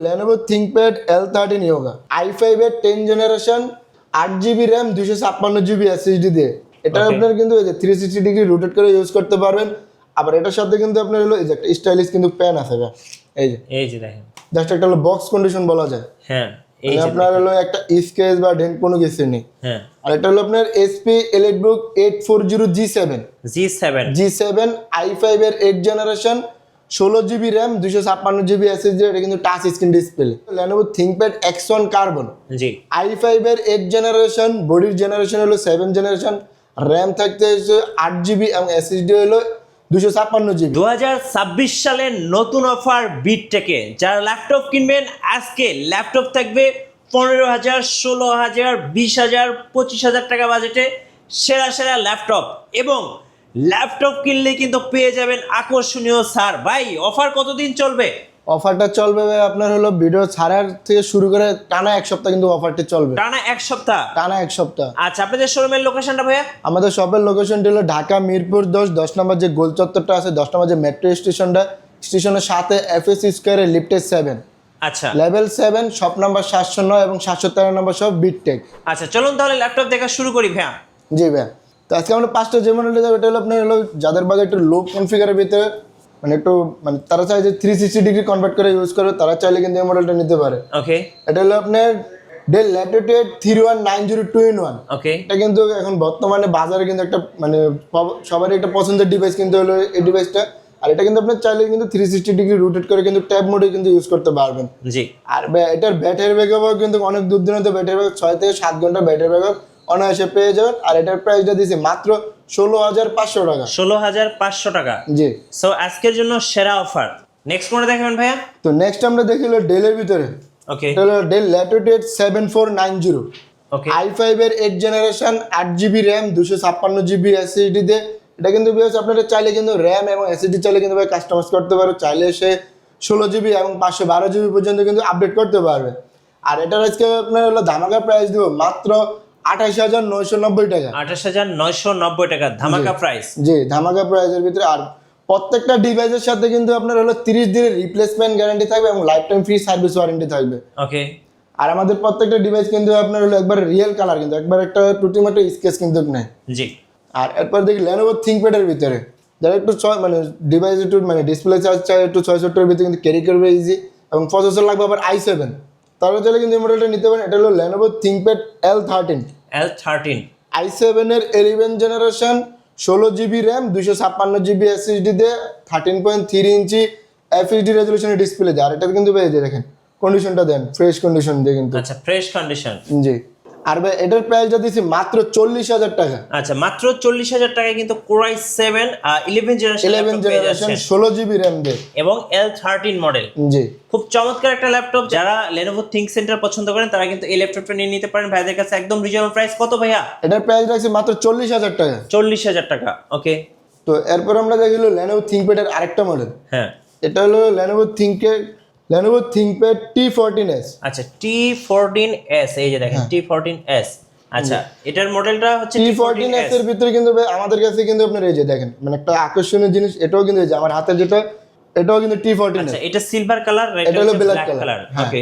Lenovo ThinkPad L13 Yoga i5 এর 10 generation 8GB RAM 256GB SSD দিয়ে এটা আপনার কিন্তু এই যে 360 ডিগ্রি রোটেট করে ইউজ করতে পারবেন। আবার এটার সাথে কিন্তু আপনার হলো এই যে একটা স্টাইলিশ কিন্তু প্যান আছে এই যে দেখেন জাস্ট একটা হলো বক্স কন্ডিশন বলা যায়। হ্যাঁ এই যে আপনার হলো একটা স্কেচ বা ডেন্ট কোনো কিছু নেই। হ্যাঁ আর এটা হলো আপনার HP EliteBook 840G7 G7 i5 এর 8 generation 16GB RAM 256GB SSD এটা কিন্তু touch screen display. Lenovo ThinkPad X1 Carbon জি i5 এর 8 জেনারেশন বডির জেনারেশন হলো 7 জেনারেশন RAM থাকতে 8GB এবং SSD হলো 256GB। 2026 সালের নতুন অফার বিটটেকে যারা ল্যাপটপ কিনবেন আজকে ল্যাপটপ থাকবে 15,000 16,000 20,000 25,000 টাকা বাজেটে সেরা ল্যাপটপ এবং ল্যাপটপ কিনলে কিন্তু পেয়ে যাবেন আকর্ষণীয় ছাড়। ভাই অফার কতদিন চলবে? অফারটা চলবে ভাই আপনার হলো ভিডিও ছাড়ার থেকে শুরু করে টানা এক সপ্তাহ কিন্তু অফারটি চলবে। টানা এক সপ্তাহ? টানা এক সপ্তাহ। আচ্ছা আপনাদের শোরুমের লোকেশনটা ভাইয়া? আমাদের শপের লোকেশনটি হলো ঢাকা মিরপুর 10 নম্বর যে গোল চত্বরটা আছে 10 নম্বর যে মেট্রো স্টেশনের সাথে FS স্কয়ারে লিফটেড 7 আচ্ছা লেভেল 7 শপ নাম্বার 709 এবং 713 নম্বর শপ বিটটেক। আচ্ছা চলুন তাহলে ল্যাপটপ দেখা শুরু করি ভাইয়া। জি ভাইয়া, তো আজকে আমরা 5টা যে মডেলটা যাবে এটা হলো আপনার হলো যাদের বাজেট একটু লো কনফিগারের ভিতরে মানে তারা চাই যে 360 ডিগ্রি কনভার্ট করে ইউজ করে তারা চাইলে কিন্তু এই মডেলটা নিতে পারে। ওকে এটা হলো আপনার ডেল ল্যাটিটিউড 31902 ওকে এটা কিন্তু এখন বর্তমানে বাজারে কিন্তু একটা সবারই একটা পছন্দের ডিভাইস কিন্তু হলো এই ডিভাইসটা। আর এটা কিন্তু আপনার চাইলে কিন্তু 360 ডিগ্রি রোটেট করে কিন্তু ট্যাব মোডে কিন্তু ইউজ করতে পারবেন। জি আর এটার ব্যাটারি ব্যাকআপও কিন্তু অনেক দূর দূরান্ত ব্যাটারি ব্যাকআপ 6 থেকে 7 ঘন্টা ব্যাটারি ব্যাকআপ অনায়াসে পেয়ে যাবেন। আর এটার প্রাইসটা দিয়েছে মাত্র 16,500 টাকা। 16,500 টাকা। জি সো আজকের জন্য সেরা অফার। নেক্সট কোনটা দেখাবেন ভাইয়া? তো নেক্সট আমরা দেখি হলো ডেলের ভিতরে ওকে এটা হলো ডেল ল্যাটিটিউড 7490 ওকে i5 এর 8 generation 8GB RAM 256GB SSD দিয়ে এটা কিন্তু বেশ আপনারা চাইলে কিন্তু RAM এবং SSD চাইলে কিন্তু ভাই কাস্টমাইজ করতে পারো, চাইলে সে 16GB এবং 512GB পর্যন্ত কিন্তু আপডেট করতে পারবে। আর এটার আজকে আপনার হলো ধামাকা প্রাইস দিব মাত্র 28,990 টাকা। 28,990 টাকা ধামাকা প্রাইস। জি ধামাকা প্রাইসের ভিতরে। আর প্রত্যেকটা ডিভাইসের সাথে কিন্তু আপনার হলো 30 দিনের রিপ্লেসমেন্ট গ্যারান্টি থাকবে এবং life time free service warranty থাকবে। ওকে আর আমাদের প্রত্যেকটা ডিভাইস কিন্তু আপনার হলো একবার রিয়েল কালার কিন্তু একবার একটা টুটিমাটো স্কেচ কিন্তু নেই। জি আর এরপর দেখি Lenovo ThinkPad এর ভিতরে যারা একটু ডিভাইস একটু ডিসপ্লে চার্জ চাই একটু 670 এর ভিতরে কিন্তু ক্যারি করবে ইজি এবং প্রসেসর লাগবে আবার i7 তাহলে চাইলে কিন্তু এই মডেলটা নিতে পারেন। এটা হলো Lenovo ThinkPad L13 i7 এর 11 generation 16GB RAM 256GB SSD দিয়ে 13.3 ইঞ্চি FHD রেজলিউশনের ডিসপ্লে দেয়। আর এটা কিন্তু পেয়ে যায় দেখেন কন্ডিশনটা দেন ফ্রেশ কন্ডিশন দিয়ে কিন্তু। আচ্ছা ফ্রেশ কন্ডিশন। জি আর ভাই এটার প্রাইসটা দিয়েছি মাত্র 40,000 টাকা। আচ্ছা মাত্র 40,000 টাকায় কিন্তু Core i7 11 generation 16GB RAM দিয়ে এবং L13 মডেল। জি খুব চমৎকার একটা ল্যাপটপ। যারা Lenovo ThinkCenter পছন্দ করেন তারা কিন্তু এই ল্যাপটপটা নিয়ে নিতে পারেন ভাইদের কাছে একদম রিজনেবল প্রাইস। কত ভাইয়া? এটার প্রাইস রাখছি মাত্র 40,000 টাকা। 40,000 টাকা ওকে। তো এরপর আমরা দেখিলো Lenovo ThinkPad এর আরেকটা মডেল। হ্যাঁ এটা হলো Lenovo ThinkPad T14s। আচ্ছা T14s এই যে দেখেন T14s। আচ্ছা এটার মডেলটা হচ্ছে T14s এর ভিতরে কিন্তু আমাদের কাছে কিন্তু আপনার এই যে দেখেন মানে একটা আকর্ষণীয় জিনিস এটাও কিন্তু এই যে আমার হাতে যেটা এটাও কিন্তু T14s। আচ্ছা এটা সিলভার কালার এটা হলো ব্ল্যাক কালার। ওকে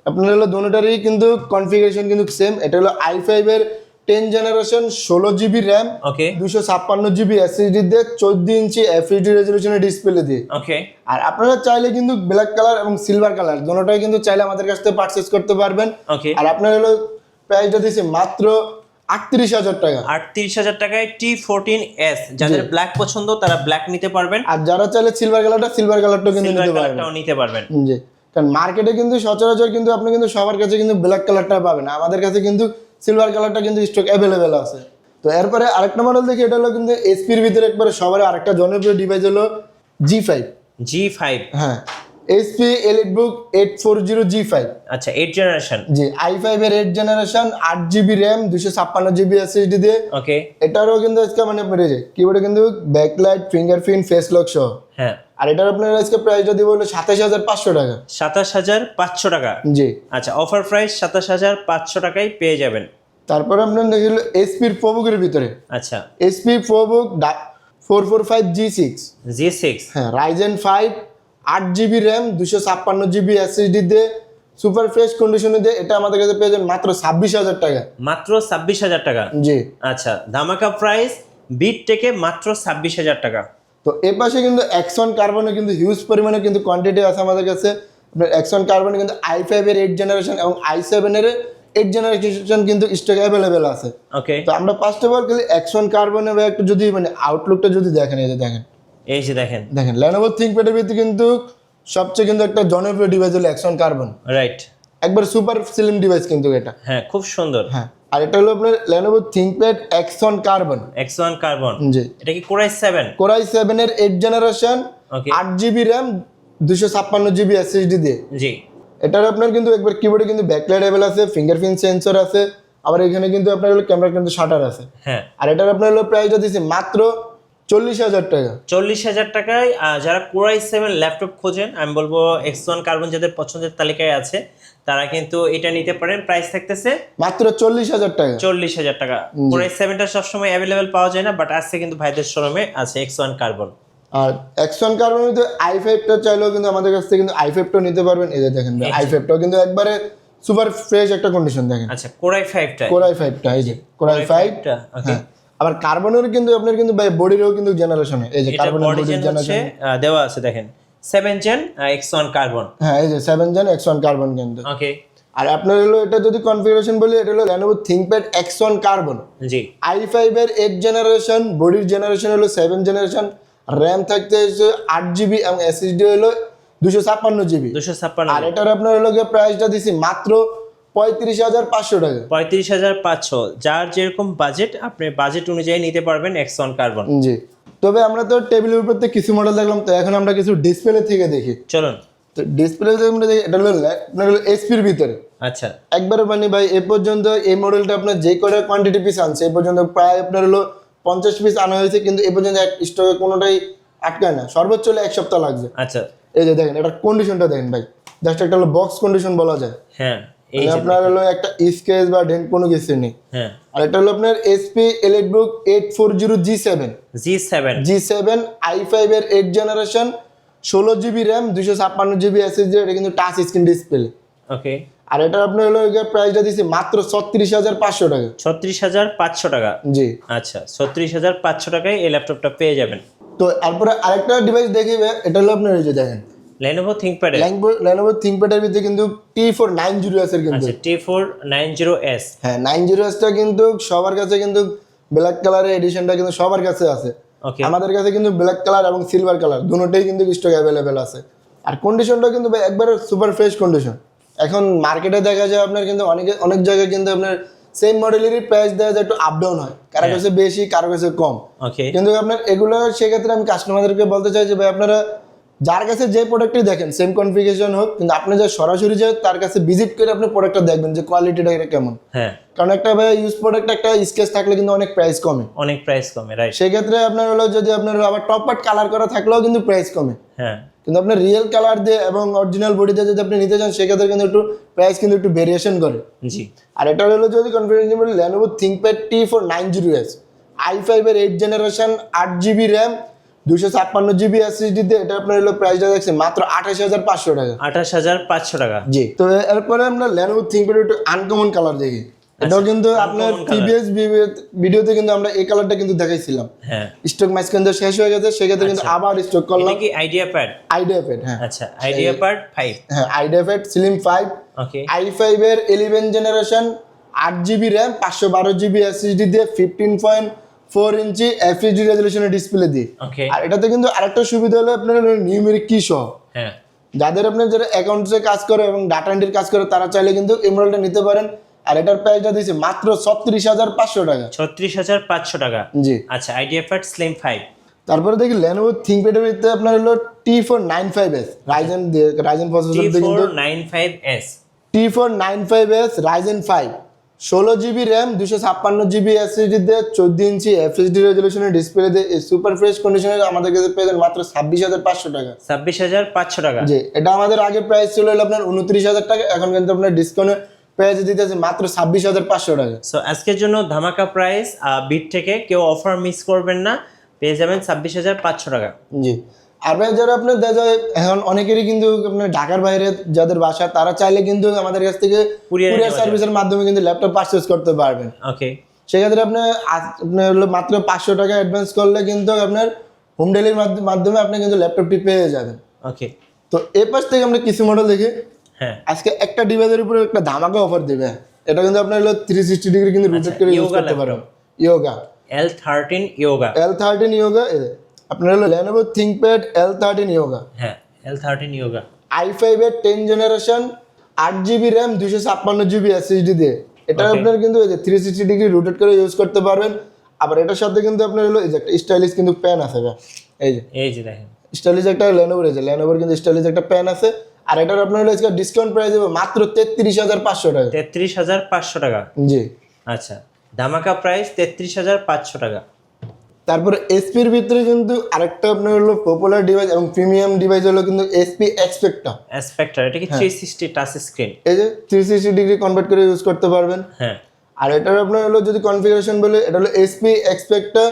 আপনার হলো দুটোটারই কিন্তু কনফিগারেশন কিন্তু সেম। এটা হলো i5 এর 10 জেনারেশন 16GB RAM ওকে 256GB SSD দিয়ে 14 ইঞ্চি FHD রেজলিউশনের ডিসপ্লে দিয়ে। ওকে আর আপনারা চাইলে কিন্তু ব্ল্যাক কালার এবং সিলভার কালার দুটোটাই কিন্তু চাইলে আমাদের কাছ থেকে পারচেজ করতে পারবেন। ওকে আর আপনার হলো প্রাইসটা দিয়েছে মাত্র 38,000 টাকা। 38,000 টাকায় T14s। যাদের ব্ল্যাক পছন্দ তারা ব্ল্যাক নিতে পারবেন আর যারা চাইলে সিলভার কালারটাও কিন্তু নিতে পারবেন। জি কারণ মার্কেটে কিন্তু সচরাচর কিন্তু আপনি কিন্তু সবার কাছে কিন্তু ব্ল্যাক কালারটা পাবেন, আমাদের কাছে কিন্তু সিলভার কালারটা কিন্তু স্টক অ্যাভেলেবেল আছে। তো এরপরে আরেকটা মডেল দেখি এটা হলো কিন্তু এসপির ভিতরে একবারে সবার আরেকটা জনপ্রিয় ডিভাইস হলো G5। হ্যাঁ HP EliteBook 840G5। আচ্ছা 8 জেনারেশন। জি i5 এর 8 generation 8GB RAM 256GB SSD দিয়ে। ওকে এটারও কিন্তু আজকে মানে আপনার এই যে কিবোর্ডে কিন্তু ব্যাকলাইট ফিঙ্গারপ্রিন্ট ফেস লক সহ। হ্যাঁ আর এটার আপনার আজকে প্রাইসটা দিব হলো 27,500 টাকা। 27,500 টাকা। জি আচ্ছা অফার প্রাইস 27,500 টাকায় পেয়ে যাবেন। তারপর আপনার দেখিল এসপির প্রোবুকের ভিতরে। আচ্ছা এসপি প্রোবুক 445G6। হ্যাঁ হ্যাঁ Ryzen 5 8GB RAM 256GB SSD দিয়ে সুপার ফ্রেশ কন্ডিশনে দিয়ে এটা আমাদের কাছে পেয়ে যাবেন মাত্র 26,000 টাকা। মাত্র 26,000 টাকা। জি। আচ্ছা, ধামাকা প্রাইস বিট টেকে মাত্র 26,000 টাকা। তো এর পাশে কিন্তু এক্সন কার্বনে কিন্তু হিউজ পরিমাণে কিন্তু কোয়ান্টিটি আছে আমাদের কাছে। আপনার এক্সন কার্বনে কিন্তু i5 এর 8 জেনারেশন এবং i7 এর 8 জেনারেশন কিন্তু স্টক অ্যাভেলেবেল আছে। ওকে, তো আমরা ফার্স্ট অফ অল কিন্তু এক্সন কার্বনে একটু যদি মানে আউটলুকটা যদি দেখেন, এই যে দেখেন এই যে দেখেন Lenovo ThinkPad এর ভিতরে কিন্তু সবচেয়ে কিন্তু একটা জনপ্রিয় ডিভাইস হলো এক্সন কার্বন। রাইট, একবার সুপার স্লিম ডিভাইস কিন্তু এটা। হ্যাঁ খুব সুন্দর। হ্যাঁ, আর এটা হলো আপনার Lenovo ThinkPad X one carbon. X1 carbon, জি। এটা কি Core i7? Core i7 এর 8 জেনারেশন, ওকে, 8GB RAM, 256GB SSD দিয়ে। জি। এটার আপনার কিন্তু একবার কিবোর্ডে কিন্তু ব্যাকলাইট অ্যাভেল আছে, ফিঙ্গারপ্রিন্ট সেন্সর আছে, আবার এখানে কিন্তু আপনার হলো ক্যামেরা কিন্তু শাটার আছে। হ্যাঁ, আর এটার আপনার হলো প্রাইসটা দিয়েছে মাত্র 40,000 টাকা। 40,000 টাকায় যারা Core i7 ল্যাপটপ খোঁজেন, আমি বলবো X1 কার্বন যাদের পছন্দের তালিকায় আছে তারা কিন্তু এটা নিতে পারেন। প্রাইস থাকতেছে মাত্র 40,000 টাকা। 40,000 টাকা। Core i7টা সবসময় অ্যাভেলেবেল পাওয়া যায় না, বাট আজকে কিন্তু ভাইদের শোরুমে আছে X1 কার্বন। আর এক্সন কার্বন মধ্যে i5টা চাইলেও কিন্তু আমাদের কাছ থেকে কিন্তু i5টাও নিতে পারবেন। এই যে দেখেন i5টাও কিন্তু একবারে সুপার ফ্রেশ একটা কন্ডিশন দেখেন। আচ্ছা, Core i5টা, Core i5টা, এই যে Core i5 টা ওকে। আবার কার্বনের কিন্তু আপনার কিন্তু বডিরও কিন্তু জেনারেশন, এই যে এটা কার্বনের বডি বডি জেন হচ্ছে জেনারেশন দেওয়া আছে দেখেন 7 জেন X1 কার্বন। হ্যাঁ, এই যে 7 জেন এক্সন কার্বন কিন্তু। ওকে, আর আপনার হলো এটা যদি কনফিগারেশন বলি, এটা হলো Lenovo ThinkPad এক্সন কার্বন জি। i5 এর 8 জেনারেশন, বডির জেনারেশন হলো 7 জেনারেশন, RAM থাকতে হচ্ছে 8GB এবং SSD হলো 256GB। 256, আর এটার আপনার হলো গিয়ে প্রাইসটা দিছি মাত্র 35,500 টাকা। 35,500। যার যেরকম বাজেট, আপনি বাজেট অনুযায়ী নিতে পারবেন X1 কার্বন। জি। তবে আমরা তো টেবিলের উপর থেকে কিছু মডেল দেখলাম, তো এখন আমরা কিছু ডিসপ্লে থেকে দেখি। চলুন। তো ডিসপ্লে আমরা দেখি, এটা হলো আপনার হলো এসপির ভিতরে। আচ্ছা, একবারে মানে ভাই এ পর্যন্ত এই মডেলটা আপনার যে কটা কোয়ান্টিটি পিস আনছে এ পর্যন্ত প্রায় আপনার হলো 50 পিস আনা হয়েছে, কিন্তু এ পর্যন্ত এক স্টকে কোনোটাই আটকায় না, সর্বোচ্চ হলে 1 সপ্তাহ লাগছে। আচ্ছা, এই যে দেখেন এটা কন্ডিশনটা দেখেন ভাই, জাস্ট একটা হলো বক্স কন্ডিশন বলা যায়। হ্যাঁ এই মানে যে আপনার হলো একটা স্কেচ বা ডেন্ট কোনো কিছু নেই। হ্যাঁ, আর এটা হলো আপনার SP EliteBook 840G7 G7 i5 এর 8 generation, 16GB RAM, 256GB SSD। এটা কিন্তু টাচ স্ক্রিন ডিসপ্লে। ওকে। আর এটা আপনার হলো প্রাইসটা দিছি মাত্র 36,500 টাকা। 36,500 টাকা। জি। আচ্ছা, 36,500 টাকায় এই ল্যাপটপটা পেয়ে যাবেন। তো এরপরে আরেকটা ডিভাইস দেখিবে, এটা হলো আপনার এই যে দেখেন Lenovo ThinkPad এর। Lenovo ThinkPad এর ভিতরে কিন্তু T490S এর কিন্তু। আচ্ছা, T490S। হ্যাঁ, 90S টা কিন্তু সবার কাছে কিন্তু ব্ল্যাক কালারের এডিশনটা কিন্তু সবার কাছে আছে। ওকে, আমাদের কাছে কিন্তু ব্ল্যাক কালার এবং সিলভার কালার দুটোই কিন্তু স্টক অ্যাভেলেবেল আছে। আর কন্ডিশনটা কিন্তু ভাই একবারে সুপার ফ্রেশ কন্ডিশন। এখন মার্কেটে দেখা যায় আপনার কিন্তু অনেক জায়গায় কিন্তু আপনার সেম মডেলেরই প্রাইস দেওয়া যায় একটু আপ ডাউন হয়, কারো কাছে বেশি কারো কাছে কম। ওকে, কিন্তু আপনার এগুলো সেক্ষেত্রে আমি কাস্টমারদেরকে বলতে চাই যে ভাই আপনারা যার কাছে যে প্রোডাক্টই দেখেন সেম কনফিগারেশন হোক, কিন্তু আপনি যে সরাসরি যে তার কাছে ভিজিট করে আপনি প্রোডাক্টটা দেখবেন যে কোয়ালিটিটা এটা কেমন। হ্যাঁ, কারণ একটা ভাই ইউজ প্রোডাক্ট একটা স্কেচ থাকলে কিন্তু অনেক প্রাইস কমে। অনেক প্রাইস কমে, রাইট। সেক্ষেত্রে আপনার হলো যদি আপনার আবার টপ পার্ট কালার করা থাকলেও কিন্তু প্রাইস কমে। হ্যাঁ, কিন্তু আপনার রিয়েল কালার দিয়ে এবং অরিজিনাল বডি দিয়ে যদি আপনি নিতে চান সেক্ষেত্রে কিন্তু একটু প্রাইস কিন্তু একটু ভেরিয়েশন করে। জি। আর এটা হলো যদি কনফিগারেশন বলি Lenovo ThinkPad T490S i5 এর 8 generation, 8GB RAM, 256GB SSD দিয়ে। এটা আপনার হলো প্রাইসটা দেখছেন মাত্র 28,500 টাকা। 28,500 টাকা। জি। তো এরপরে আমরা Lenovo ThinkPad একটু আনকমন কালার দেখি। এটাও কিন্তু আপনার uncommon প্রিভিয়াস ভিডিওতে কিন্তু আমরা এই কালারটা কিন্তু দেখাইছিলাম। হ্যাঁ, স্টক মাঝখান দিয়ে শেষ হয়ে গেছে, সেক্ষেত্রে কিন্তু আবার স্টক এটা করলাম। কি IdeaPad? IdeaPad, হ্যাঁ আচ্ছা, IdeaPad 5। হ্যাঁ, IdeaPad Slim 5 ওকে, i5 এর 11 generation, 8GB RAM, 512GB SSD দিয়ে, 15.4 ইঞ্চি FHD রেজলিউশনের ডিসপ্লে দিয়ে। ওকে, আর এটাতে কিন্তু আরেকটা সুবিধা হলো আপনার নিউমেরিক কি সহ। হ্যাঁ, যাদের আপনার যারা অ্যাকাউন্টসে কাজ করে এবং ডাটা এন্ট্রির কাজ করে তারা চাইলে কিন্তু এই মডেলটা নিতে পারেন। আর এটার প্রাইসটা দিয়েছে মাত্র 36,500 টাকা। 36,500 টাকা। জি। আচ্ছা, IdeaPad Slim 5। তারপরে দেখি Lenovo ThinkPad এর ভিতরে আপনার হলো T495S রাইজেন প্রসেসর দিয়ে কিন্তু T495S। T495S Ryzen 5, 16GB RAM, 256GB SSD দিয়ে, 14 ইঞ্চি FHD রেজলিউশনের ডিসপ্লে দিয়ে, এই সুপার ফ্রেশ কন্ডিশনের আমাদের কাছে পেয়ে যাবেন মাত্র 26,500 টাকা। 26,500 টাকা। জি। এটা আমাদের আগে প্রাইস ছিল হলো আপনার 29,000 টাকা, এখন কিন্তু আপনার ডিসকাউন্টে প্রাইস দিতেছে মাত্র 26,500 টাকা। সো আজকের জন্য ধামাকা প্রাইস বিট থেকে, কেউ অফার মিস করবেন না, পেয়ে যাবেন 26,500 টাকা। জি। আর ভাই যারা আপনার দেখা যায় এখন অনেকেরই কিন্তু আপনার ঢাকার বাইরে যাদের বাসা তারা চাইলে কিন্তু আমাদের কাছ থেকে কুরিয়ার সার্ভিসের মাধ্যমে কিন্তু ল্যাপটপ পারচেজ করতে পারবেন। ওকে, সেক্ষেত্রে আপনার হলো মাত্র 500 টাকা অ্যাডভান্স করলে কিন্তু আপনার হোম ডেলিভারির মাধ্যমে আপনি কিন্তু ল্যাপটপটি পেয়ে যাবেন। ওকে, তো এই পাশ থেকে আমরা কিছু মডেল দেখি। হ্যাঁ, আজকে একটা ডিভাইসের উপরে একটা ধামাকা অফার দেবে। এটা কিন্তু আপনার হলো 360 ডিগ্রি কিন্তু রোটেট করে ইউজ করতে পারবেন। Yoga L13 yoga, L13 yoga আপনার হলো Lenovo ThinkPad L13 ইয়োগা, হ্যাঁ L13 ইয়োগা, i5 এর 10 generation 8GB RAM 256GB SSD দিয়ে এটা আপনার কিন্তু এই যে 360 ডিগ্রি রোটেট করে ইউজ করতে পারবেন। আবার এটার সাথে কিন্তু আপনার হলো এই যে একটা স্টাইলিশ কিন্তু প্যান আছে ভাই, এই যে দেখেন স্টাইলিশ একটা Lenovo কিন্তু স্টাইলিশ একটা প্যান আছে। আর এটার আপনার হলো আজকে ডিসকাউন্ট প্রাইস হবে মাত্র 33,500 টাকা। 33,500 টাকা, জি আচ্ছা, ধামাকা প্রাইস 33,500 টাকা। তারপরে এসপির ভিতরে কিন্তু আরেকটা আপনার হলো পপুলার ডিভাইস এবং প্রিমিয়াম ডিভাইস হলো কিন্তু এসপি এক্সপেক্টর, এটা কি 360 টাচ স্ক্রিন? এই যে 360 ডিগ্রি কনভার্ট করে ইউজ করতে পারবেন। হ্যাঁ, আর এটার আপনার হলো যদি কনফিগারেশন বলে এটা হলো এসপি এক্সপেক্টর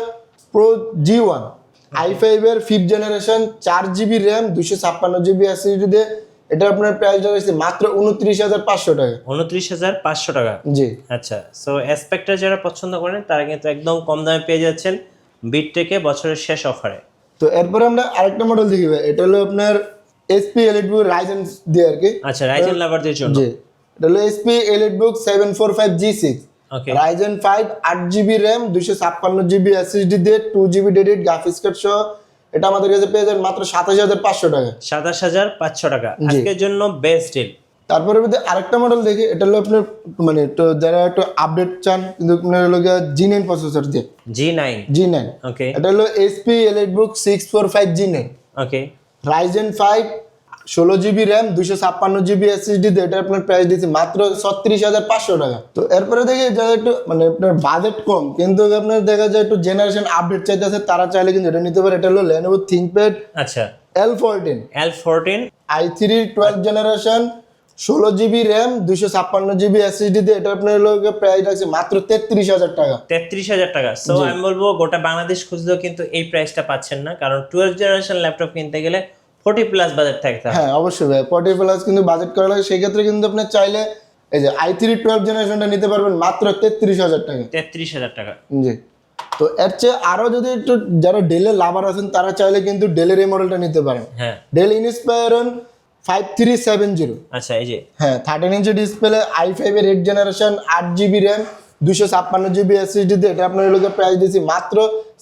প্রো G1 i5 এর 5th generation 4GB RAM 256GB SSD দিয়ে এটা আপনার প্রাইসটা হচ্ছে মাত্র 29,500 টাকা। 29,500 টাকা, জি আচ্ছা। সো এক্সপেক্টর যারা পছন্দ করেন তারা কিন্তু একদম কম দামে পেয়ে যাচ্ছেন বিটটেকে বছরের শেষ অফারে। তো এরপর আমরা আরেকটা মডেল দেখি ভাই, এটা হলো আপনার এসপি এলিটবুক রাইজেন দিয়ে আর কি। আচ্ছা, রাইজেন লাভারদের জন্য। জি এটা হলো এসপি এলিটবুক 745G6 ওকে, Ryzen 5 8GB RAM 256GB SSD দিয়ে 2GB ডেডিকেটেড গ্রাফিক্স কার্ড সহ এটা আমাদের কাছে পেয়ে যাবেন মাত্র 27,500 টাকা। 27,500 টাকা আজকের জন্য বেস্ট ডিল। তারপরে মধ্যে আরেকটা মডেল দেখি, এটা হলো আপনার মানে একটু যারা একটু আপডেট চান কিন্তু আপনার হলো G9 প্রসেসর দিয়ে, G9 ওকে, এটা হলো এসপি এলিটবুক 645G9 ওকে, Ryzen 5 16GB RAM 256GB SSD দিয়ে এটা আপনার প্রাইস দিচ্ছে মাত্র 36,500 টাকা। তো এরপরে দেখি যারা একটু মানে আপনার বাজেট কম কিন্তু আপনার দেখা যায় একটু জেনারেশন আপডেট চাইতেছে তারা চাইলে কিন্তু এটা নিতে পারে। এটা হলো Lenovo ThinkPad আচ্ছা L14 i3 12th generation 16GB RAM 256GB SSD দিয়ে এটা আপনার হলো প্রাইস আছে মাত্র 33,000 টাকা। 33,000 টাকা। সো আমি বলবো গোটা বাংলাদেশ খুঁজলেও কিন্তু এই প্রাইসটা পাচ্ছেন না, কারণ 12th জেনারেশন ল্যাপটপ কিনতে গেলে 40+ বাজেট থাকতে হয়। হ্যাঁ অবশ্যই ভাই 40+ কিন্তু বাজেট করা লাগে, সেই ক্ষেত্রে কিন্তু আপনি চাইলে এই যে i3 12th জেনারেশনটা নিতে পারবেন মাত্র 33,000 টাকা। 33,000 টাকা, জি। তো এর চেয়ে আরো যদি একটু যারা ডেলের লাভার আছেন তারা চাইলে কিন্তু ডেলের এই মডেলটা নিতে পারেন। হ্যাঁ, ডেল ইনস্পায়রন 5370 আচ্ছা, এই যে হ্যাঁ 13 ইঞ্চি ডিসপ্লে i5 এর 8th generation 8GB RAM 256GB SSD দিয়ে এটা আপনার লোকের প্রাইস দিয়েছি মাত্র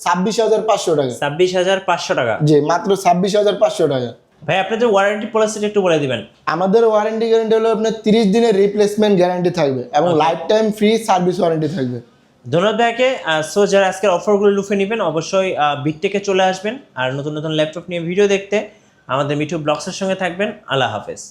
26,500 টাকা। 26,500 টাকা, জি মাত্র 26,500 টাকা। ভাই আপনাদের ওয়ারেন্টি পলিসিটা একটু বলে দিবেন। আমাদের ওয়ারেন্টি গ্যারান্টি হলো আপনার 30 দিনের রিপ্লেসমেন্ট গ্যারান্টি থাকবে এবং life time free service warranty থাকবে। ধন্যবাদ ভাইকে। সো যারা আজকের অফারগুলো লুফে নেবেন অবশ্যই বিটটেকে চলে আসবেন, আর নতুন নতুন ল্যাপটপ নিয়ে ভিডিও দেখতে আমাদের মিঠু ব্লগসের সঙ্গে থাকবেন। আল্লাহ হাফেজ।